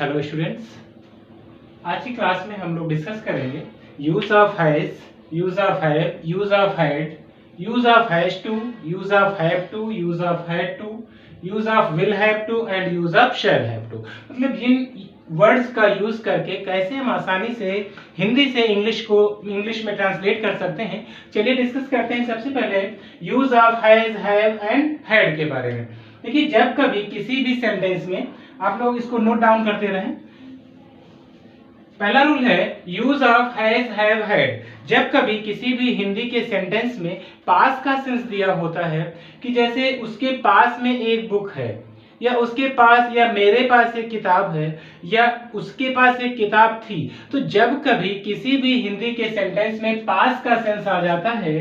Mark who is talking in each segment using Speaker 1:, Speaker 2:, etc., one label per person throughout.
Speaker 1: Hello students, आज की class में हम लोग डिस्कस करेंगे use of has, use of have, use of had, use of has to, use of have to, use of had to, use of will have to and use of shall have to. मतलब इन words का use करके कैसे हम आसानी से हिंदी से English में ट्रांसलेट कर सकते हैं। चलिए डिस्कस करते हैं। सबसे पहले use of has, have and had के बारे में। देखिए, जब कभी किसी भी सेंटेंस में, आप लोग इसको नोट डाउन करते रहें। पहला रूल है use of has, have, had. जब कभी किसी भी हिंदी के सेंटेंस में पास का सेंस दिया होता है कि जैसे उसके पास में एक बुक है, या उसके पास, या मेरे पास एक किताब है, या उसके पास एक किताब थी, तो जब कभी किसी भी हिंदी के सेंटेंस में पास का सेंस आ जाता है,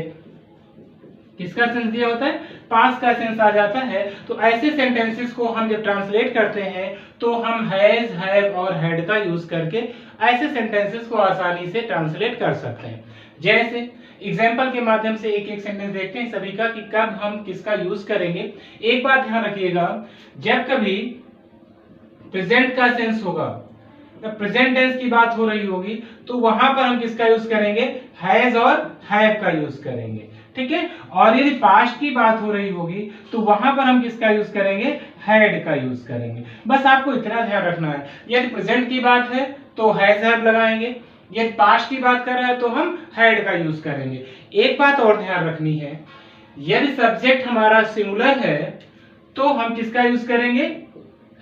Speaker 1: किसका सेंस दिया होता है, पास का सेंस आ जाता है, तो ऐसे सेंटेंसेस को हम जब ट्रांसलेट करते हैं तो हम हैज, हैव और हैड का यूज करके ऐसे सेंटेंसेस को आसानी से ट्रांसलेट कर सकते हैं। जैसे एग्जांपल के माध्यम से एक एक सेंटेंस देखते हैं सभी का कि कब हम किसका यूज करेंगे। एक बात ध्यान रखिएगा, जब कभी प्रेजेंट का सेंस होगा, जब प्रेजेंट टेंस की बात हो रही होगी, तो वहां पर हम किसका यूज करेंगे, हैज और हैव का यूज करेंगे, ठीक है। और यदि पास्ट की बात हो रही होगी तो वहां पर हम किसका यूज करेंगे, हैड का यूज करेंगे। बस आपको इतना ध्यान रखना है, यदि प्रेजेंट की बात है तो हैज, हैव लगाएंगे, यदि पास्ट की बात कर रहा है तो हम हैड का यूज करेंगे। एक बात और ध्यान रखनी है, यदि सब्जेक्ट हमारा सिंगुलर है तो हम किसका यूज करेंगे,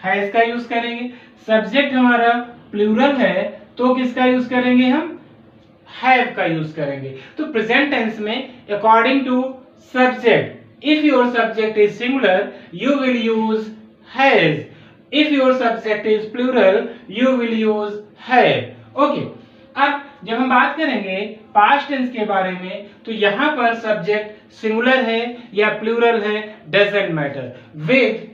Speaker 1: हैज का यूज करेंगे। सब्जेक्ट हमारा प्लूरल है तो किसका यूज करेंगे, हम हैव का यूज करेंगे। तो प्रेजेंट टेंस में according to subject, if your subject is singular you will use has, if your subject is plural you will use have. Okay, अब जब हम बात करेंगे पास्ट टेंस के बारे में, तो यहां पर सब्जेक्ट सिंगुलर है या प्लूरल है doesn't matter. With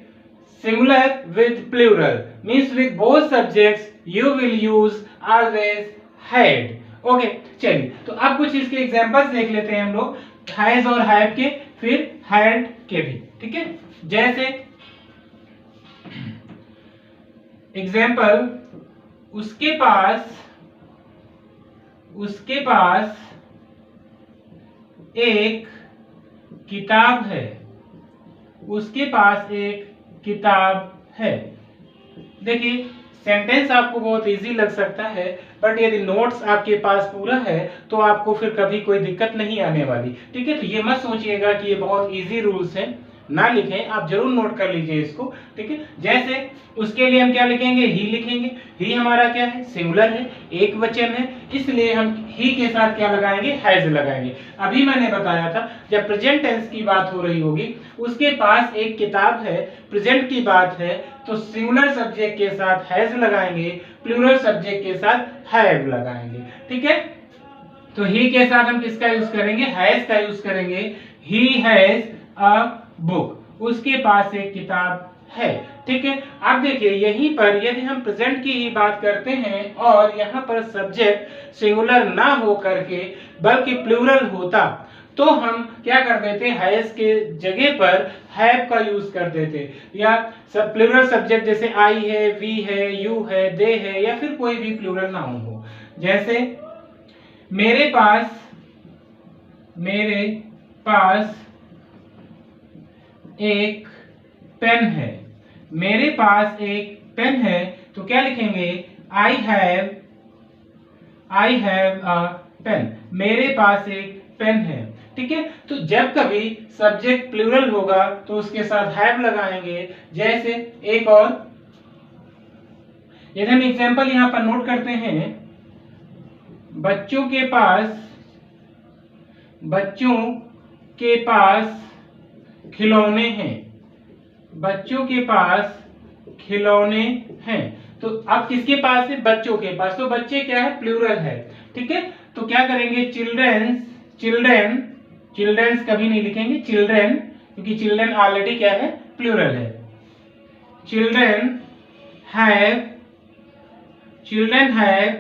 Speaker 1: singular with plural means with both subjects you will use always had। Okay, चलिए तो अब कुछ इसके एग्जांपल्स देख लेते हैं हम लोग, हैज और हैव के, फिर हैड के भी, ठीक है। जैसे एग्जांपल, उसके पास एक किताब है, उसके पास एक किताब है। देखिए, सेंटेंस आपको बहुत इजी लग सकता है, बट यदि नोट्स आपके पास पूरा है तो आपको फिर कभी कोई दिक्कत नहीं आने वाली, ठीक है। तो ये मत सोचिएगा कि ये बहुत इजी रूल्स हैं, ना लिखें, आप जरूर नोट कर लीजिए इसको, ठीक है। जैसे उसके लिए हम क्या लिखेंगे, ही लिखेंगे। ही हमारा क्या है, सिंगुलर है, एक वचन है, इसलिए हम ही के साथ क्या लगाएंगे, हैज लगाएंगे। अभी मैंने बताया था जब प्रेजेंट टेंस की बात हो रही होगी, उसके पास एक किताब है, प्रेजेंट की बात है, तो सिंगुलर सब्जेक्ट के साथ हैज लगाएंगे, प्लूरल सब्जेक्ट के साथ हैव लगाएंगे, ठीक है। तो ही के साथ हम किसका यूज करेंगे, हैज का यूज करेंगे। ही हैज अ बुक, उसके पास एक किताब है, ठीक है। अब देखिए, यहीं पर यदि हम प्रेजेंट की ही बात करते हैं और यहाँ पर सब्जेक्ट सिंगुलर ना हो करके बल्कि प्लूरल होता, तो हम क्या कर देते, हैज के जगह पर हैव का यूज कर देते, या सब प्लूरल सब्जेक्ट जैसे आई है, वी है, यू है, दे है, या फिर कोई भी प्लूरल नाउन हो। जैसे मेरे पास एक पेन है, मेरे पास एक पेन है, तो क्या लिखेंगे, आई हैव अ पेन, मेरे पास एक पेन है, ठीक है। तो जब कभी सब्जेक्ट प्लूरल होगा तो उसके साथ हैव लगाएंगे। जैसे एक और, यदि हम एग्जांपल यहां पर नोट करते हैं, बच्चों के पास खिलौने हैं, बच्चों के पास खिलौने हैं, तो अब किसके पास है, बच्चों के पास, तो बच्चे क्या है, प्लूरल है, ठीक है। तो क्या करेंगे, चिल्ड्रंस कभी नहीं लिखेंगे, चिल्ड्रन, क्योंकि चिल्ड्रन ऑलरेडी क्या है, प्लूरल है। चिल्ड्रन हैव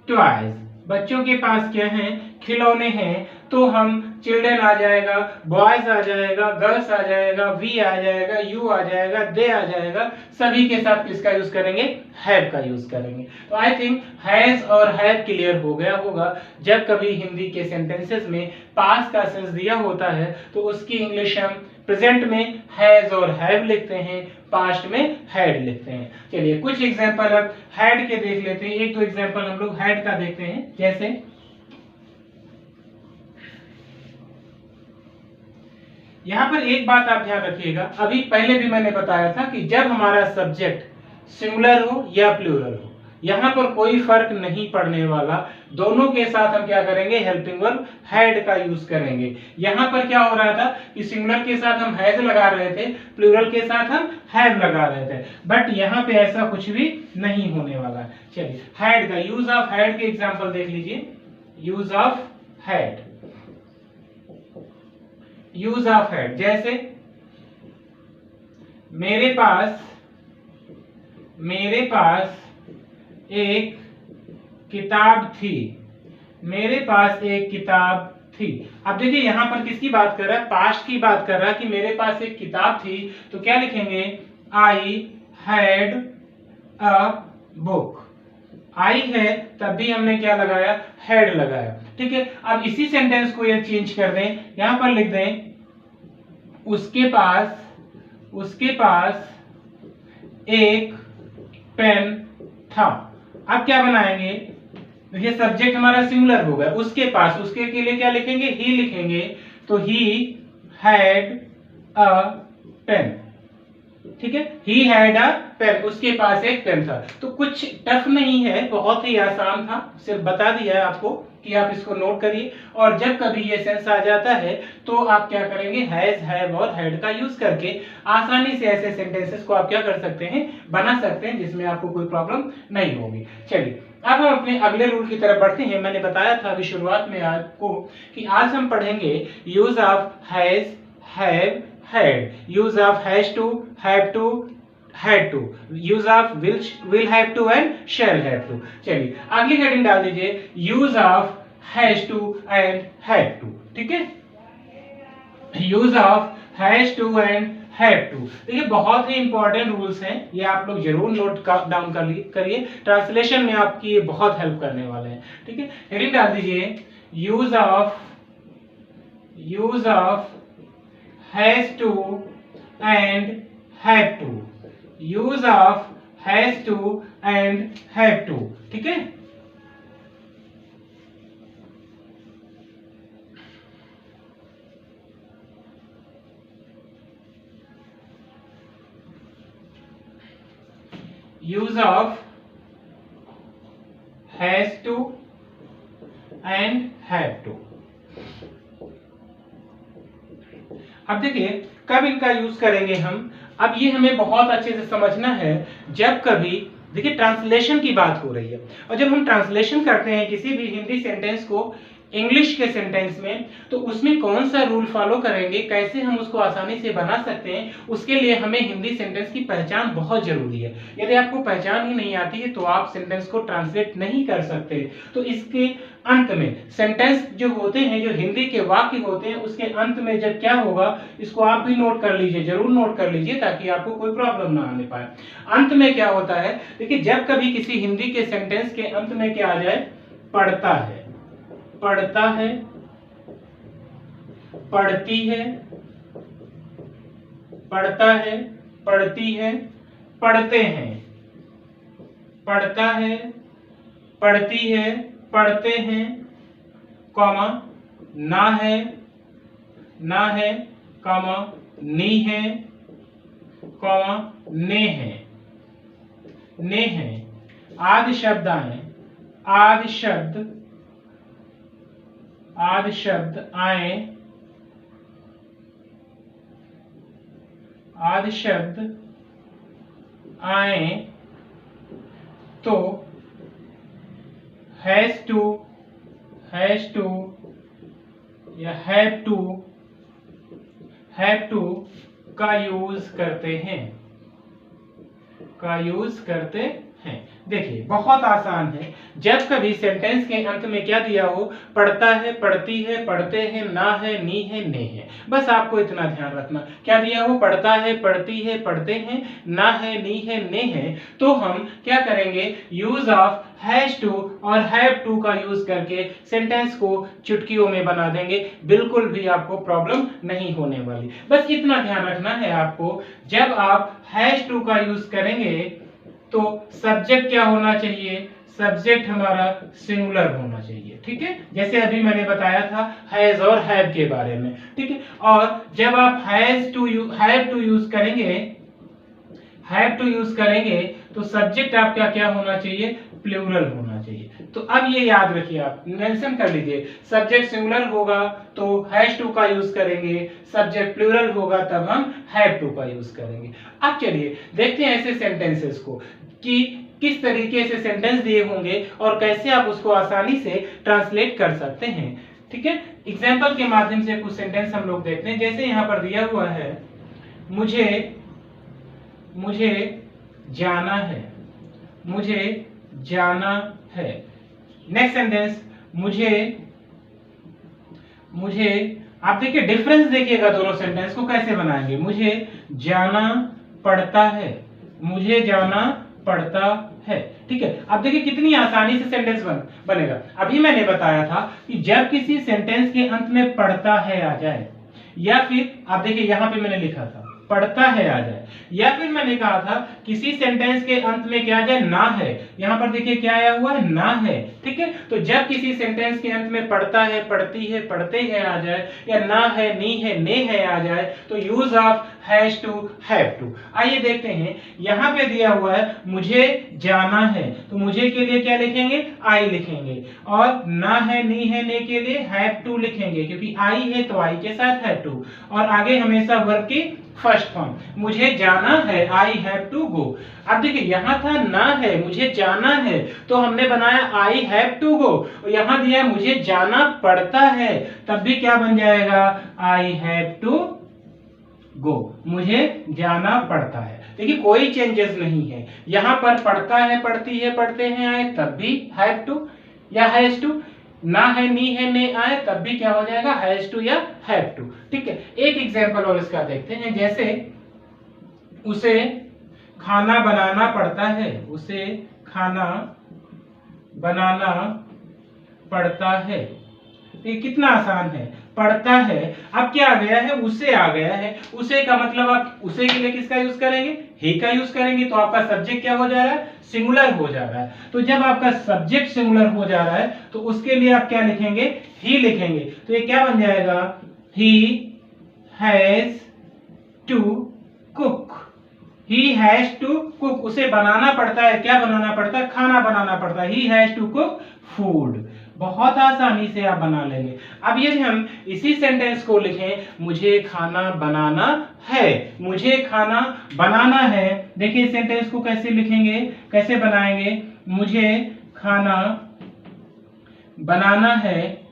Speaker 1: टॉयज, बच्चों के पास क्या है, खिलौने हैं, तो हम चिल्ड्रन आ जाएगा, बॉयज आ जाएगा, गर्ल्स आ जाएगा, वी आ जाएगा, यू आ जाएगा, दे आ जाएगा, सभी के साथ किसका यूज करेंगे? हैव का यूज करेंगे। तो आई थिंक हैज और हैव क्लियर हो गया होगा। जब कभी हिंदी के सेंटेंसेस में पास्ट का सेंस दिया होता है तो उसकी इंग्लिश हम प्रेजेंट में हैज और हैव लिखते हैं, पास्ट में हैड लिखते हैं। चलिए कुछ एग्जांपल अब हैड के देख लेते हैं। एक दो एग्जांपल हम लोग हैड का देखते हैं। जैसे यहां पर एक बात आप ध्यान रखिएगा, अभी पहले भी मैंने बताया था कि जब हमारा सब्जेक्ट सिंगुलर हो या प्लूरल हो, यहां पर कोई फर्क नहीं पड़ने वाला, दोनों के साथ हम क्या करेंगे? हेल्पिंग वर्ब हैड का यूज करेंगे। यहां पर क्या हो रहा था कि सिंगुलर के साथ हम हैज लगा रहे थे, प्लूरल के साथ हम हैव लगा रहे थे, बट यहां पे ऐसा कुछ भी नहीं होने वाला है। चलिए हैड का यूज ऑफ हैड के एग्जांपल देख लीजिए। Use of had, use of had जैसे मेरे पास एक किताब थी, मेरे पास एक किताब थी। अब देखिए यहां पर किसकी बात कर रहा है? पास्ट की बात कर रहा है कि मेरे पास एक किताब थी, तो क्या लिखेंगे? I had a book. आई है तब भी हमने क्या लगाया? हैड लगाया। ठीक है, अब इसी सेंटेंस को ये चेंज कर दें, यहां पर लिख दें उसके पास एक पेन था। अब क्या बनाएंगे? ये सब्जेक्ट हमारा सिंगुलर हो गया, उसके पास, उसके के लिए क्या लिखेंगे? ही लिखेंगे, तो ही हैड अ पेन। ठीक है, ही हैड अ पेन, उसके पास एक पेन था। तो कुछ टफ नहीं है, बहुत ही आसान था, सिर्फ बता दिया है आपको कि आप इसको नोट करिए। और जब कभी ये सेंस आ जाता है तो आप क्या करेंगे? हैज, हैव और हैड का यूज करके आसानी से ऐसे सेंटेंसेस को आप क्या कर सकते हैं? बना सकते हैं, जिसमें आपको कोई प्रॉब्लम नहीं होगी। चलिए अब हम अपने अगले रूल की तरफ बढ़ते हैं। मैंने बताया था अभी शुरुआत में आपको कि आज हम पढ़ेंगे use of has, have, had, use of has to, have to, had to, use of will have to and shall have to। चलिए अगली हेडिंग डाल दीजिए use of has to and had to। ठीक है, use of has to and have to। देखिए बहुत ही important rules हैं, ये आप लोग जरूर नोट डाउन करिए, ट्रांसलेशन में आपकी ये बहुत हेल्प करने वाले हैं। ठीक है, हेडिंग डाल दीजिए use of has to and have to, use of has to and have to। ठीक है, use of has to and have to। अब देखिए कब इनका यूज करेंगे हम? अब ये हमें बहुत अच्छे से समझना है। जब कभी देखिए ट्रांसलेशन की बात हो रही है, और जब हम ट्रांसलेशन करते हैं किसी भी हिंदी सेंटेंस को इंग्लिश के सेंटेंस में, तो उसमें कौन सा रूल फॉलो करेंगे, कैसे हम उसको आसानी से बना सकते हैं, उसके लिए हमें हिंदी सेंटेंस की पहचान बहुत जरूरी है। यदि आपको पहचान ही नहीं आती है तो आप सेंटेंस को ट्रांसलेट नहीं कर सकते। तो इसके अंत में सेंटेंस जो होते हैं, जो हिंदी के वाक्य होते हैं, उसके अंत में जब क्या होगा, इसको आप भी नोट कर लीजिए, जरूर नोट कर लीजिए, ताकि आपको कोई प्रॉब्लम ना आने पाए। अंत में क्या होता है, देखिए जब कभी किसी हिंदी के सेंटेंस के अंत में क्या आ जाए? पढ़ता है, पढ़ता है, पढ़ती है, पढ़ता है, पढ़ती है, पढ़ते हैं, पढ़ता है, पढ़ती है, पढ़ते हैं, कॉमा ना है, ना है, कॉमा नी है, कॉमा ने है, ने है। आदि शब्द आए, आदि शब्द आए, आदि शब्द आए तो हैज टू या हैव टू का यूज करते हैं, का यूज करते हैं। देखिए बहुत आसान है, जब कभी सेंटेंस के अंत में क्या दिया हो, पढ़ता है, पढ़ती है, पढ़ते हैं, ना है, नी है, ने है, बस आपको इतना ध्यान रखना। क्या दिया हो, पढ़ता है, पढ़ती है, पढ़ते हैं, ना है, नी है, ने है, तो हम क्या करेंगे, यूज ऑफ हैज टू और हैव टू का यूज करके सेंटेंस को चुटकियों में बना देंगे, बिल्कुल भी आपको प्रॉब्लम नहीं होने वाली। बस इतना ध्यान रखना है आपको, जब आप हैज टू का यूज करेंगे तो सब्जेक्ट क्या होना चाहिए, सब्जेक्ट हमारा सिंगुलर होना चाहिए, ठीक है, जैसे अभी मैंने बताया था हैज और हैव के बारे में, ठीक है। और जब आप हैव टू यूज करेंगे तो सब्जेक्ट आपका क्या होना चाहिए, प्लूरल होना चाहिए। तो अब ये याद रखिए, आप मेंशन कर लीजिए, सब्जेक्ट सिंगुलर होगा तो हैज टू का यूज करेंगे, सब्जेक्ट प्लूरल होगा तब हम हैव टू का यूज करेंगे। अब चलिए देखते हैं ऐसे सेंटेंसेस को कि किस तरीके से सेंटेंस दिए होंगे और कैसे आप उसको आसानी से ट्रांसलेट कर सकते हैं, ठीक है। एग्जाम्पल के माध्यम से कुछ सेंटेंस हम लोग देखते हैं, जैसे यहाँ पर दिया हुआ है, मुझे जाना है, मुझे जाना है। नेक्स्ट सेंटेंस, मुझे आप देखिए डिफरेंस देखिएगा, दोनों सेंटेंस को कैसे बनाएंगे, मुझे जाना पड़ता है, मुझे जाना पड़ता है, ठीक है। अब देखिए कितनी आसानी से सेंटेंस बनेगा। अभी मैंने बताया था कि जब किसी सेंटेंस के अंत में पढ़ता है आ जाए, या फिर आप देखिए यहां पे मैंने लिखा था पढ़ता है आ जाए, या फिर मैंने कहा था किसी सेंटेंस के अंत में क्या आ जाए, ना है, यहां पर देखिए क्या आया हुआ है, ना है, ठीक है। तो जब किसी सेंटेंस के अंत में पढ़ता है, पढ़ती है, पढ़ते हैं आ जाए, या ना है, नी है, ने है आ जाए, तो use of has to, have to. आइए देखते हैं, यहां पे दिया हुआ है मुझे जाना है, तो मुझे के लिए क्या लिखेंगे, आई लिखेंगे, और ना है, नी है, ने के लिए हैव टू लिखेंगे, क्योंकि आई है तो आई के साथ हैव टू, और आगे हमेशा वर्ब की फर्स्ट फॉर्म, मुझे जाना है, आई हैव टू गो। अब देखिए यहां था ना है, मुझे जाना है, तो हमने बनाया आई हैव टू गो, और यहां दिया मुझे जाना पड़ता है, तब भी क्या बन जाएगा, आई हैव टू गो, मुझे जाना पड़ता है। देखिए कोई चेंजेस नहीं है, यहां पर पढ़ता है, पढ़ती है, पढ़ते हैं आए तब भी हैव टू या हैज टू, ना है, नी है, ने आए तब भी क्या हो जाएगा, हैज टू या हैव टू, ठीक है। एक एग्जांपल और इसका देखते हैं, जैसे उसे खाना बनाना पड़ता है, उसे खाना बनाना पड़ता है, ये कितना आसान है, पढ़ता है, अब क्या आ गया है, उसे आ गया है, उसे का मतलब आप उसे के लिए किसका यूज करेंगे, ही का यूज करेंगे, तो आपका सब्जेक्ट क्या हो जा रहा है, सिंगुलर हो जा रहा है। तो जब आपका सब्जेक्ट सिंगुलर हो जा रहा है तो उसके लिए आप क्या लिखेंगे, ही लिखेंगे, तो ये क्या बन जाएगा, he has to cook, he has to cook, उसे बनाना पड़ता है, क्या बनाना पड़ता है, खाना बनाना पड़ता है, he has to cook food. बहुत आसानी से आप बना लेंगे। अब यदि हम इसी सेंटेंस को लिखें, मुझे खाना बनाना है, मुझे खाना बनाना है, देखिए इस सेंटेंस को कैसे लिखेंगे, कैसे बनाएंगे, मुझे खाना बनाना है,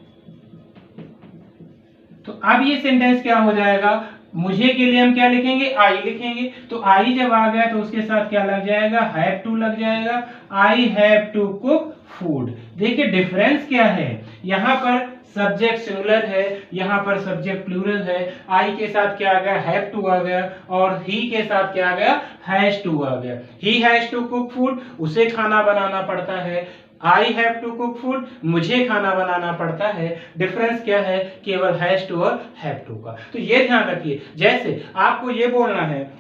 Speaker 1: तो अब ये सेंटेंस क्या हो जाएगा, मुझे के लिए हम क्या लिखेंगे, आई लिखेंगे, तो आई जब आ गया तो उसके साथ क्या लग जाएगा, हैव टू लग जाएगा, I have to cook food. देखिए डिफरेंस क्या है, यहाँ पर सब्जेक्ट सिंगुलर है, यहाँ पर सब्जेक्ट प्लूरल है, आई के साथ क्या आ गया, हैव टू आ गया, और ही के साथ क्या आ गया, हैज टू आ गया। He has to cook food, उसे खाना बनाना पड़ता है, I have to cook food, मुझे खाना बनाना पड़ता है। डिफरेंस क्या है, केवल हैज टू और हैव टू का। तो ये ध्यान रखिए, जैसे आपको ये बोलना है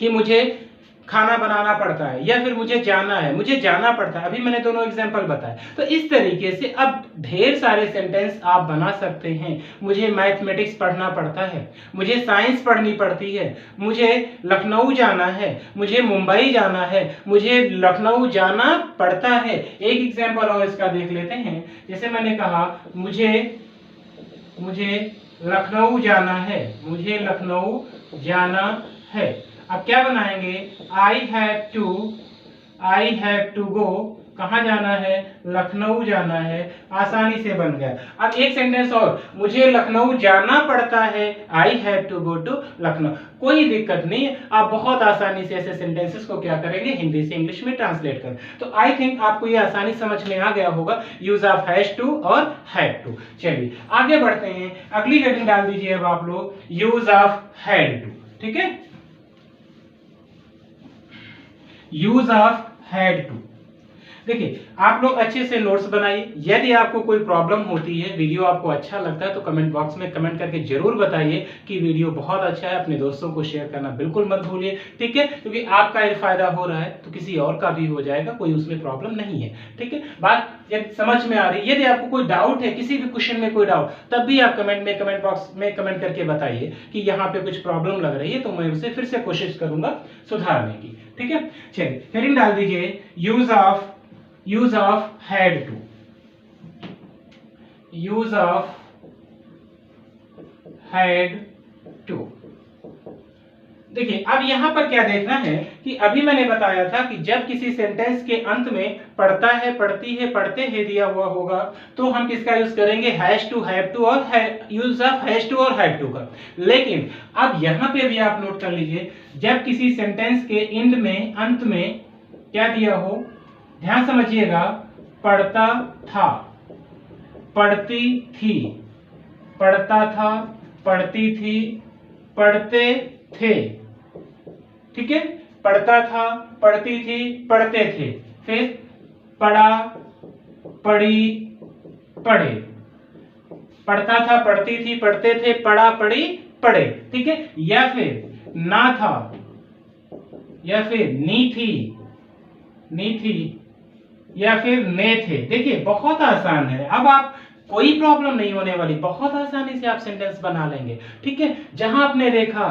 Speaker 1: कि मुझे खाना बनाना पड़ता है, या फिर मुझे जाना है, मुझे जाना पड़ता है, अभी मैंने दोनों एग्जांपल बताए। तो इस तरीके से अब ढेर सारे सेंटेंस आप बना सकते हैं। मुझे मैथमेटिक्स पढ़ना पड़ता है, मुझे साइंस पढ़नी पड़ती है, मुझे लखनऊ जाना है, मुझे मुंबई जाना है, मुझे लखनऊ जाना पड़ता है। एक एग्जांपल और इसका देख लेते हैं, जैसे मैंने कहा मुझे लखनऊ जाना है, मुझे लखनऊ जाना है। अब क्या बनाएंगे, आई हैव टू गो कहाँ जाना है, लखनऊ जाना है, आसानी से बन गया। अब एक सेंटेंस और, मुझे लखनऊ जाना पड़ता है, I have to go to Lucknow. कोई दिक्कत नहीं, आप बहुत आसानी से ऐसे सेंटेंसेस को क्या करेंगे, हिंदी से इंग्लिश में ट्रांसलेट करें। तो आई थिंक आपको ये आसानी समझ में आ गया होगा, यूज ऑफ हैज टू और हैड टू। चलिए आगे बढ़ते हैं, अगली हेडिंग डाल दीजिए अब आप लोग, यूज ऑफ हैड टू। ठीक है, यूज ऑफ हैड टू। देखिए आप लोग अच्छे से नोट्स बनाइए। यदि आपको कोई प्रॉब्लम होती है, वीडियो आपको अच्छा लगता है, तो कमेंट बॉक्स में कमेंट करके जरूर बताइए कि वीडियो बहुत अच्छा है। अपने दोस्तों को शेयर करना बिल्कुल मत भूलिए, ठीक है, क्योंकि आपका ये फायदा हो रहा है तो किसी और का भी हो जाएगा, कोई उसमें प्रॉब्लम नहीं है। ठीक है, बात यदि समझ में आ रही है, यदि आपको कोई डाउट है, किसी भी क्वेश्चन में कोई डाउट, तब भी आप कमेंट बॉक्स में कमेंट करके बताइए कि यहाँ पे कुछ प्रॉब्लम लग रही है, तो मैं उसे फिर से कोशिश करूंगा सुधारने की। ठीक है, चलिए हेडिंग डाल दीजिए, use of had to. Use of had to. देखिए अब यहां पर क्या देखना है कि अभी मैंने बताया था कि जब किसी सेंटेंस के अंत में पढ़ता है, पढ़ती है, पढ़ते हैं दिया हुआ होगा, तो हम किसका यूज करेंगे, हैज टू, हैव टू और यूज ऑफ हैज टू और हैड टू का। लेकिन अब यहां पे भी आप नोट कर लीजिए, जब किसी सेंटेंस के एंड में, अंत में क्या दिया हो, ध्यान समझिएगा, पढ़ता था, पढ़ती थी, पढ़ता था, पढ़ती थी, पढ़ते थे। ठीक है, पढ़ता था, पढ़ती थी, पढ़ते थे, फिर पढ़ा, पढ़ी, पढ़े, पढ़ता था, पढ़ती थी, पढ़ते थे, पढ़ा, पढ़ी, पढ़े। ठीक है, या फिर ना था, या फिर नी थी, नी थी, या फिर ने थे। देखिए बहुत आसान है, अब आप कोई प्रॉब्लम नहीं होने वाली, बहुत आसानी से आप सेंटेंस बना लेंगे। ठीक है, जहां आपने देखा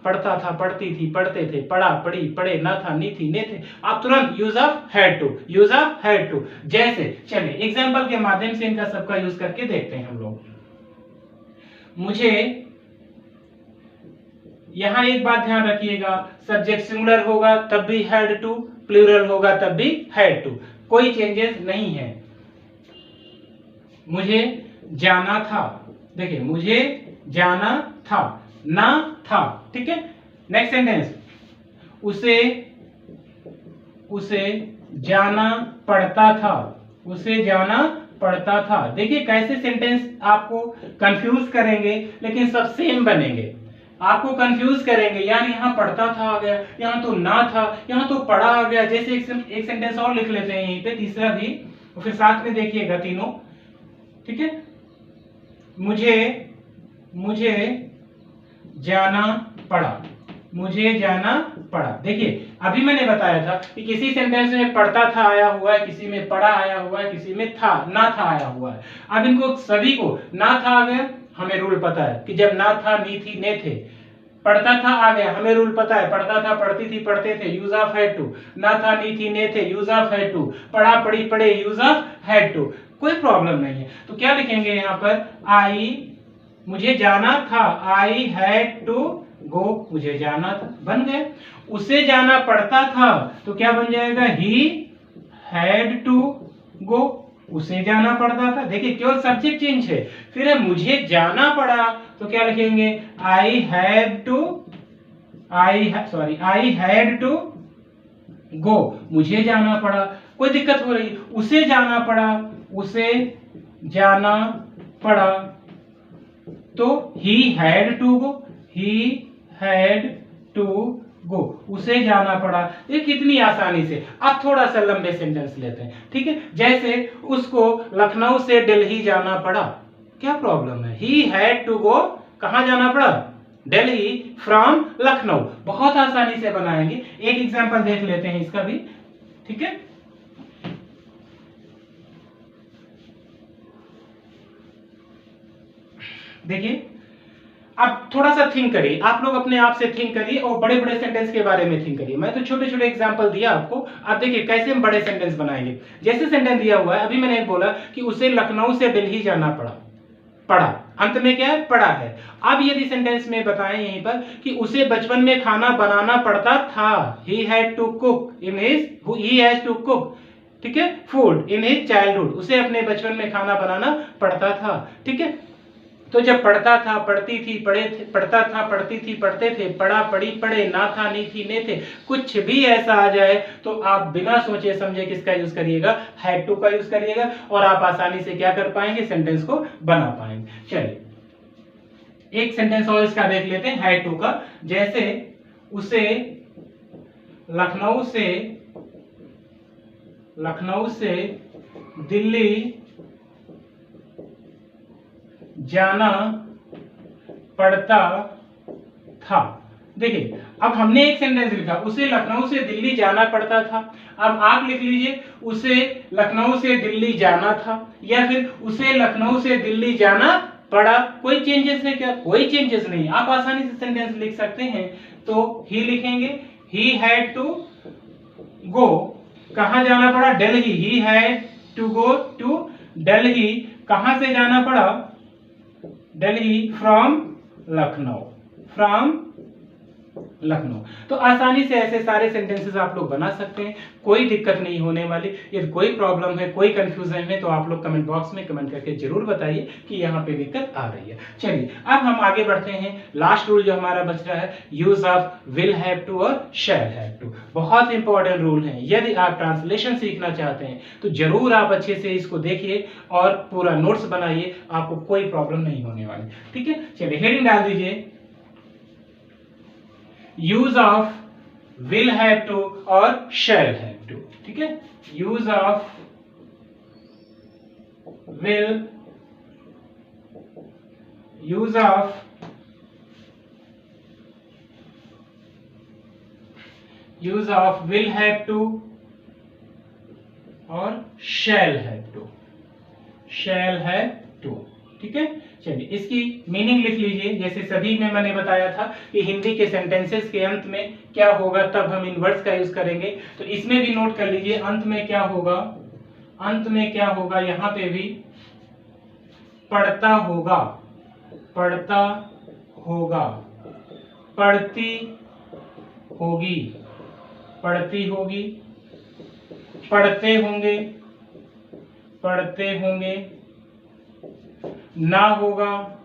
Speaker 1: पढ़ता था, पढ़ती थी, पढ़ते थे, पढ़ा, पढ़ी, पढ़े, ना था, नी थी, ने थे, आप तुरंत use of had to, use of had to. जैसे चलिए एग्जांपल के माध्यम से इनका सबका यूज करके देखते हैं हम लोग। मुझे यहां एक बात ध्यान रखिएगा, सब्जेक्ट सिंगुलर होगा तब भी हैड टू, प्लूरल होगा तब भी हैड टू, कोई चेंजेस नहीं है। मुझे जाना था, देखिए मुझे जाना था, ना था। ठीक है, नेक्स्ट सेंटेंस, उसे जाना पड़ता था, उसे जाना पड़ता था। देखिए कैसे सेंटेंस आपको कंफ्यूज करेंगे, लेकिन सब सेम बनेंगे। आपको कंफ्यूज करेंगे, यार यहाँ पढ़ता था आ गया, यहाँ तो ना था, यहाँ तो पढ़ा आ गया। जैसे एक सेंटेंस और लिख लेते हैं यहीं पे, तीसरा भी, और फिर साथ में देखिएगा तीनों। ठीक है, मुझे जाना पड़ा, मुझे जाना पड़ा। देखिए अभी मैंने बताया था कि किसी सेंटेंस में पढ़ता था आया हुआ है, किसी में पढ़ा आया हुआ है, किसी में था, ना था आया हुआ है। अब इनको सभी को ना था आ गया, हमें रूल पता है कि जब ना था, नी थी, ने थे, पढ़ता था आ गया, हमें रूल पता है, पढ़ता था, पढ़ती थी, पढ़ते थे, यूज ऑफ हैड टू, ना था, नी थी, ने थे, यूज ऑफ हैड टू, पढ़ा, पढ़ी, पढ़े, यूज ऑफ हैड टू, कोई प्रॉब्लम नहीं है। तो क्या लिखेंगे यहाँ पर, आई, मुझे जाना था, आई हैड टू गो, मुझे जाना था, बन गए। उसे जाना पड़ता था तो क्या बन जाएगा, ही हैड टू गो, उसे जाना पड़ता था। देखिए केवल सब्जेक्ट चेंज है। फिर है मुझे जाना पड़ा तो क्या लिखेंगे, I had to, I had to go, मुझे जाना पड़ा। कोई दिक्कत हो रही, उसे जाना पड़ा, उसे जाना पड़ा तो he had to go, he had to go, उसे जाना पड़ा। ये कितनी आसानी से। अब थोड़ा सा लंबे सेंटेंस लेते हैं, ठीक है। जैसे उसको लखनऊ से दिल्ली जाना पड़ा, क्या प्रॉब्लम है, ही हैड टू गो, कहां जाना पड़ा, दिल्ली फ्रॉम लखनऊ। बहुत आसानी से बनाएंगे। एक एग्जांपल देख लेते हैं इसका भी, ठीक है। देखिए अब थोड़ा सा थिंक करिए, आप लोग अपने आप से थिंक करिए और बड़े बड़े सेंटेंस के बारे में थिंक करिए। मैं तो छोटे छोटे एग्जांपल दिया आपको, आप देखिए कैसे हम बड़े सेंटेंस बनाएंगे। जैसे सेंटेंस दिया हुआ है, अभी मैंने बोला कि उसे लखनऊ से दिल्ली जाना पड़ा, अंत में क्या है, पड़ा है। अब यदि सेंटेंस में बताएं यहीं पर कि उसे बचपन में खाना बनाना पड़ता था, he had to cook in his, he has to cook, ठीक है, फूड इन हिज चाइल्डहुड, उसे अपने बचपन में खाना बनाना पड़ता था। ठीक है, तो जब पढ़ता था, पढ़ती थी, पढ़े थे, पढ़ता था, पढ़ती थी, पढ़ते थे, पढ़ा, पढ़ी, पढ़े, ना था, नहीं थी, ने थे, कुछ भी ऐसा आ जाए तो आप बिना सोचे समझे किसका यूज करिएगा, हैड टू का यूज करिएगा, और आप आसानी से क्या कर पाएंगे, सेंटेंस को बना पाएंगे। चलिए एक सेंटेंस और इसका देख लेते हैं, हैड टू का। जैसे उसे लखनऊ से दिल्ली जाना पड़ता था। देखिए अब हमने एक सेंटेंस लिखा, उसे लखनऊ से दिल्ली जाना पड़ता था। अब आप लिख लीजिए उसे लखनऊ से दिल्ली जाना था, या फिर उसे लखनऊ से दिल्ली जाना पड़ा। कोई चेंजेस है क्या? कोई चेंजेस नहीं, आप आसानी से सेंटेंस लिख सकते हैं। तो ही लिखेंगे, ही हैड टू गो, कहां जाना पड़ा, Delhi, he had to go to Delhi, कहां से जाना पड़ा, दिल्ली, फ्रॉम लखनऊ, फ्रॉम लखनऊ। तो आसानी से ऐसे सारे सेंटेंसेस आप लोग बना सकते हैं, कोई दिक्कत नहीं होने वाली। यदि कोई प्रॉब्लम है, कोई कंफ्यूजन है, तो आप लोग कमेंट बॉक्स में कमेंट करके जरूर बताइए कि यहाँ पे दिक्कत आ रही है। चलिए अब हम आगे बढ़ते हैं। लास्ट रूल जो हमारा बच रहा है, use of will have to और शैल हैव टू। बहुत इंपॉर्टेंट रूल है, यदि आप ट्रांसलेशन सीखना चाहते हैं तो जरूर आप अच्छे से इसको देखिए और पूरा नोट्स बनाइए, आपको कोई प्रॉब्लम नहीं होने वाली। ठीक है, चलिए हेडिंग डाल दीजिए, use of will have to और शैल हैव टू। ठीक है, use of will, use of will have to और shall have to, shall have to. ठीक है, चलिए इसकी मीनिंग लिख लीजिए। जैसे सभी में मैंने बताया था कि हिंदी के सेंटेंसेस के अंत में क्या होगा, तब हम इन वर्ड्स का यूज करेंगे। तो इसमें भी नोट कर लीजिए, अंत में क्या होगा, अंत में क्या होगा, यहां पे भी पढ़ता होगा, पढ़ता होगा, पढ़ती होगी, पढ़ती होगी, पढ़ते होंगे, पढ़ते होंगे, ना होगा,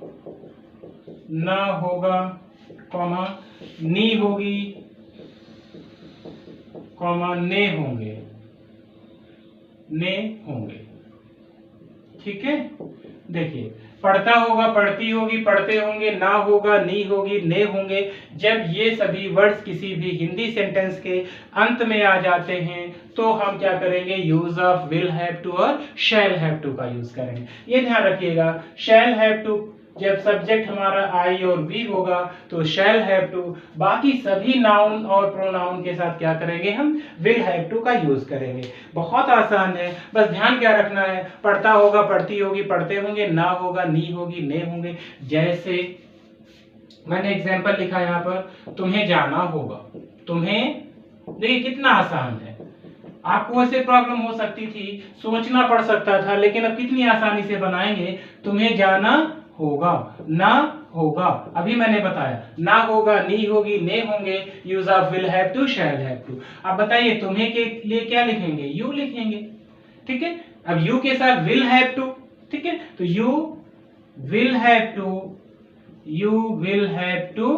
Speaker 1: ना होगा, कॉमा, नी होगी, कॉमा, ने होंगे, ने होंगे। ठीक है, देखिए पढ़ता होगा, पढ़ती होगी, पढ़ते होंगे, ना होगा, नी होगी, ने होंगे। जब ये सभी वर्ड्स किसी भी हिंदी सेंटेंस के अंत में आ जाते हैं तो हम क्या करेंगे, use of will have to और शैल हैव टू का यूज करेंगे। ये ध्यान रखिएगा, शैल हैव टू जब सब्जेक्ट हमारा आई और वी होगा तो शैल हैव टू, बाकी सभी नाउन और प्रोनाउन के साथ क्या करेंगे, हम विल हैव टू का यूज करेंगे। बहुत आसान है, बस ध्यान क्या रखना है, पढ़ता होगा, पढ़ती होगी, पढ़ते होंगे, ना होगा, नी होगी, ने होंगे। जैसे मैंने एग्जांपल लिखा यहाँ पर, तुम्हें जाना होगा, तुम्हें, देखिए कितना आसान है। आपको ऐसे प्रॉब्लम हो सकती थी, सोचना पड़ सकता था, लेकिन अब कितनी आसानी से बनाएंगे, तुम्हें जाना होगा, ना होगा, अभी मैंने बताया, ना होगा, नी होगी, ने होंगे, use of will have to, shall have to. अब बताइए तुम्हें के लिए क्या लिखेंगे, यू लिखेंगे। ठीक है, अब यू के साथ विल हैव टू। ठीक है, तो you will have to, you will have to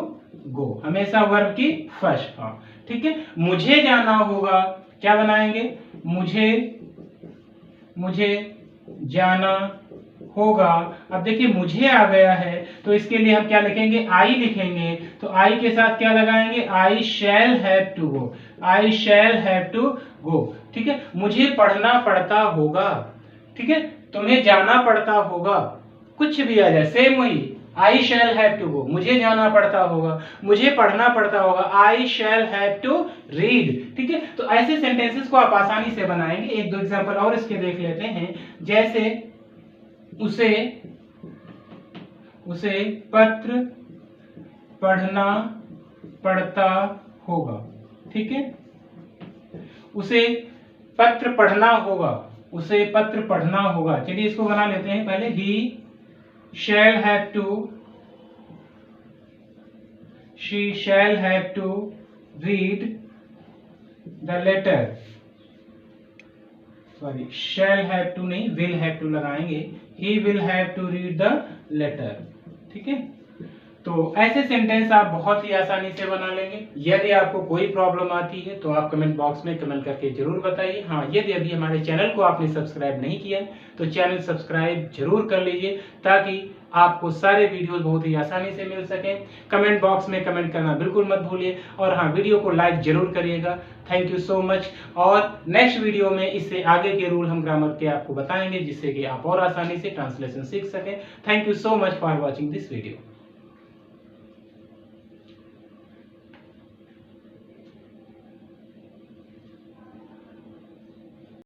Speaker 1: go, हमेशा वर्ब की फर्स्ट फॉर्म। ठीक है, मुझे जाना होगा, क्या बनाएंगे, मुझे, मुझे जाना होगा। अब देखिए मुझे आ गया है तो इसके लिए हम क्या लिखेंगे, आई लिखेंगे। तो आई के साथ क्या लगाएंगे, I shall have to go, I shall have to go. ठीक है, मुझे पढ़ना पड़ता होगा। ठीक है, तुम्हें जाना पड़ता होगा, कुछ भी आ जाए सेम वही, आई शैल हैव टू गो, मुझे जाना पड़ता होगा, मुझे पढ़ना पड़ता होगा, आई शैल हैव टू रीड। ठीक है, तो ऐसे सेंटेंसेस को आप आसानी से बनाएंगे। एक दो एग्जांपल और इसके देख लेते हैं। जैसे उसे, उसे पत्र पढ़ना पड़ता होगा। ठीक है, उसे पत्र पढ़ना होगा, उसे पत्र पढ़ना होगा। चलिए इसको बना लेते हैं पहले, ही shall have to, she shall have to read the letter, sorry shall have to नहीं विल हैव टू लगाएंगे, he will have to read the letter. ठीक है, तो ऐसे सेंटेंस आप बहुत ही आसानी से बना लेंगे। यदि आपको कोई प्रॉब्लम आती है तो आप कमेंट बॉक्स में कमेंट करके जरूर बताइए। हाँ, यदि अभी हमारे चैनल को आपने सब्सक्राइब नहीं किया है तो चैनल सब्सक्राइब जरूर कर लीजिए ताकि आपको सारे वीडियोस बहुत ही आसानी से मिल सकें। कमेंट बॉक्स में कमेंट करना बिल्कुल मत भूलिए और हाँ, वीडियो को लाइक जरूर करिएगा। Thank you so much. और नेक्स्ट वीडियो में इससे आगे के रूल हम ग्रामर के आपको बताएंगे जिससे कि आप और आसानी से ट्रांसलेशन सीख सकें। Thank you so much for watching this video.